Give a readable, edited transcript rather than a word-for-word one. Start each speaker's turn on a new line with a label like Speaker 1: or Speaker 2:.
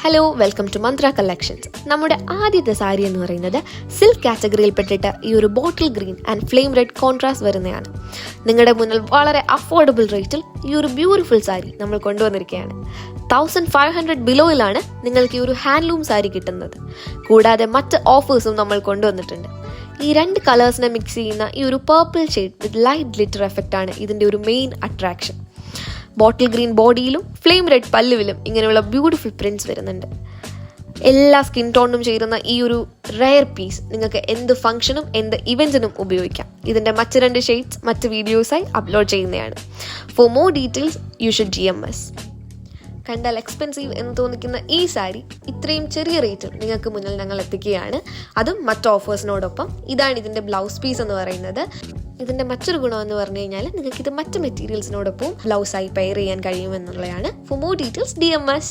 Speaker 1: Hello, welcome to Mantra collections. നമ്മുടെ ആദ്യത്തെ സാരി എന്ന് പറയുന്നത് സിൽക്ക് കാറ്റഗറിയിൽപ്പെട്ടിട്ട് ഈ ഒരു bottle green and flame red contrast വരുന്നതാണ്. നിങ്ങളുടെ മുന്നിൽ വളരെ അഫോർഡബിൾ റേറ്റിൽ ഈ ഒരു ബ്യൂട്ടിഫുൾ സാരി നമ്മൾ കൊണ്ടുവന്നിരിക്കുകയാണ്. 1500 ബിലോയിലാണ് നിങ്ങൾക്ക് ഈ ഒരു ഹാൻഡ്ലൂം സാരി കിട്ടുന്നത്. കൂടാതെ മറ്റ് ഓഫേഴ്സും നമ്മൾ കൊണ്ടുവന്നിട്ടുണ്ട്. ഈ രണ്ട് കളേഴ്സിനെ മിക്സ് ചെയ്യുന്ന ഈ ഒരു purple shade with light glitter effect ആണ് ഇതിൻ്റെ ഒരു മെയിൻ അട്രാക്ഷൻ. ബോട്ടിൽ ഗ്രീൻ ബോഡിയിലും ഫ്ലെയിം റെഡ് പല്ലുവിലും ഇങ്ങനെയുള്ള ബ്യൂട്ടിഫുൾ പ്രിന്റ്സ് വരുന്നുണ്ട്. എല്ലാ സ്കിൻ ടോണിനും ചേരുന്ന ഈ ഒരു റെയർ പീസ് നിങ്ങൾക്ക് എന്ത് ഫംഗ്ഷനും എന്ത് ഇവൻറ്റിനും ഉപയോഗിക്കാം. ഇതിൻ്റെ മറ്റ് 2 ഷെയ്ഡ്സ് മറ്റ് വീഡിയോസായി അപ്ലോഡ് ചെയ്യുന്നതാണ്. Four more details you should GMS. കണ്ടാൽ എക്സ്പെൻസീവ് എന്ന് തോന്നിക്കുന്ന ഈ സാരി ഇത്രയും ചെറിയ റേറ്റിൽ നിങ്ങൾക്ക് മുന്നിൽ ഞങ്ങൾ എത്തിക്കുകയാണ്, അതും മറ്റ് ഓഫേഴ്സിനോടൊപ്പം. ഇതാണ് ഇതിൻ്റെ ബ്ലൗസ് പീസ് എന്ന് പറയുന്നത്. ഇതിൻ്റെ മറ്റൊരു ഗുണം എന്ന് പറഞ്ഞു കഴിഞ്ഞാൽ നിങ്ങൾക്ക് ഇത് മറ്റ് മെറ്റീരിയൽസിനോടൊപ്പം ബ്ലൗസായി പെയർ ചെയ്യാൻ കഴിയുമെന്നുള്ളതാണ്. For more details DMS.